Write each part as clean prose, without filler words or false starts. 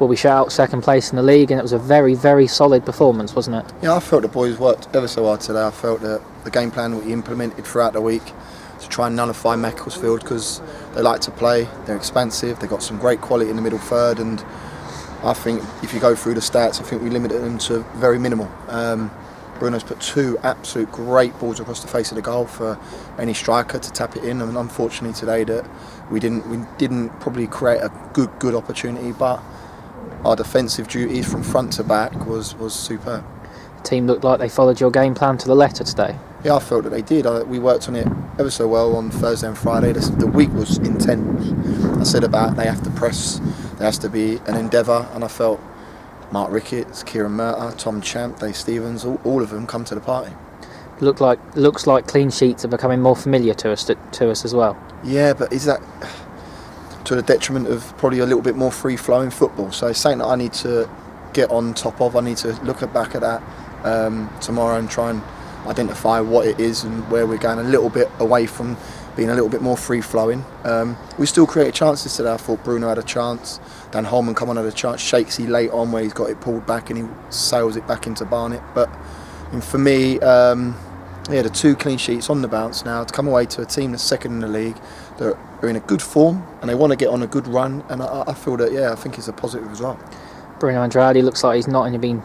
will be shut out second place in the league, and it was a very, very solid performance, wasn't it? Yeah, I felt the boys worked ever so hard today. I felt that the game plan that we implemented throughout the week to try and nullify Macclesfield, because they like to play, they're expansive, they've got some great quality in the middle third, and I think if you go through the stats, I think we limited them to very minimal. Bruno's put 2 absolute great balls across the face of the goal for any striker to tap it in, and unfortunately today that we didn't probably create a good opportunity, but our defensive duties from front to back was superb. The team looked like they followed your game plan to the letter today. Yeah, I felt that they did. We worked on it ever so well on Thursday and Friday. The week was intense. I said about they have to press, there has to be an endeavour, and I felt Mark Ricketts, Kieran Murtagh, Tom Champ, Dave Stevens, all of them come to the party. Looks like clean sheets are becoming more familiar to us as well. Yeah, but is that to the detriment of probably a little bit more free-flowing football? So it's something that I need to get on top of. I need to look back at that tomorrow and try and identify what it is and where we're going a little bit away from being a little bit more free-flowing. We still created chances today. I thought Bruno had a chance, Dan Holman come on had a chance, Shakesy late on where he's got it pulled back and he sails it back into Barnett. But for me, the 2 clean sheets on the bounce now to come away to a team that's second in the league, that are in a good form and they want to get on a good run, and I feel that, I think it's a positive as well. Bruno Andrade looks like he's not only been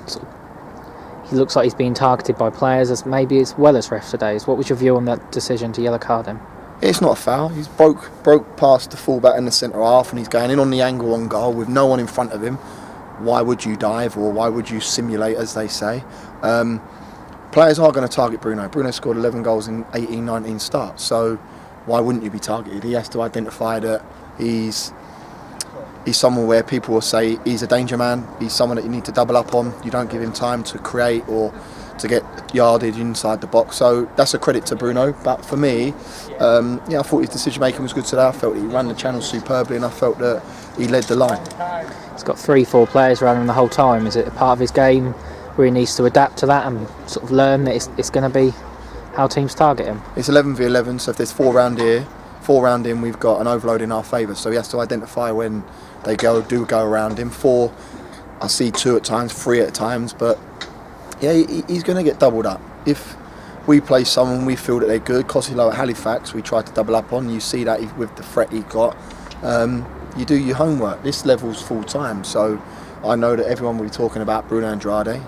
he looks like he's being targeted by players as well as refs today. What was your view on that decision to yellow card him? It's not a foul. He's broke past the fullback in the centre half, and he's going in on the angle on goal with no one in front of him. Why would you dive, or why would you simulate, as they say? Players are going to target Bruno. Bruno scored 11 goals in 18, 19 starts, so why wouldn't you be targeted? He has to identify that he's someone where people will say he's a danger man, he's someone that you need to double up on. You don't give him time to create or to get yardage inside the box. So that's a credit to Bruno. But for me, I thought his decision making was good today. I felt he ran the channel superbly, and I felt that he led the line. He's got 3-4 players around him the whole time. Is it a part of his game where he needs to adapt to that and sort of learn that it's going to be how teams target him? It's 11v11, so if there's 4 round in, we've got an overload in our favour. So he has to identify when they do go around him. 4, I see 2 at times, 3 at times, but yeah, he's going to get doubled up. If we play someone we feel that they're good, Costello at Halifax, we tried to double up on. You see that with the threat he got. You do your homework. This level's full time, so I know that everyone will be talking about Bruno Andrade.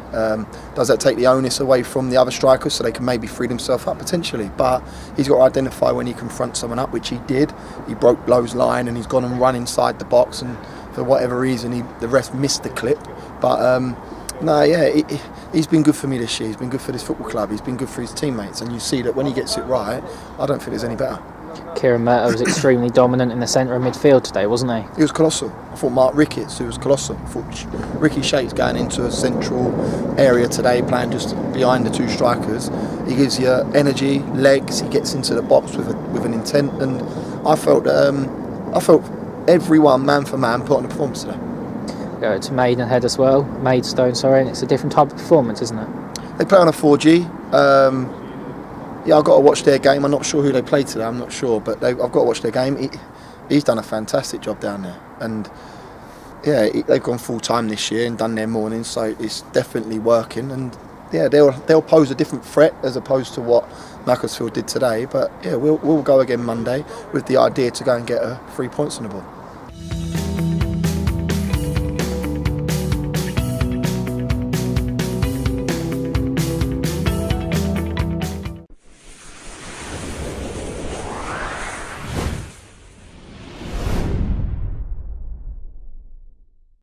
Does that take the onus away from the other strikers so they can maybe free themselves up? Potentially, but he's got to identify when he confronts someone up, which he did. He broke Lowe's line and he's gone and run inside the box, and for whatever reason the rest missed the clip. But he's been good for me this year. He's been good for this football club. He's been good for his teammates, and you see that when he gets it right, I don't think there's any better. Kieran Murtagh was extremely dominant in the centre of midfield today, wasn't he? He was colossal. I thought Mark Ricketts, who was colossal. I thought Ricky Shake's going into a central area today, playing just behind the 2 strikers. He gives you energy, legs. He gets into the box with an intent, and I felt everyone, man for man, put on a performance today. Go to Maidstone as well. Maidstone, sorry, and it's a different type of performance, isn't it? They play on a 4G. I've got to watch their game. I'm not sure who they play today. I'm not sure, but I've got to watch their game. He's done a fantastic job down there, and they've gone full time this year and done their mornings, so it's definitely working. And they'll pose a different threat as opposed to what Macclesfield did today. But we'll go again Monday with the idea to go and get 3 points on the board.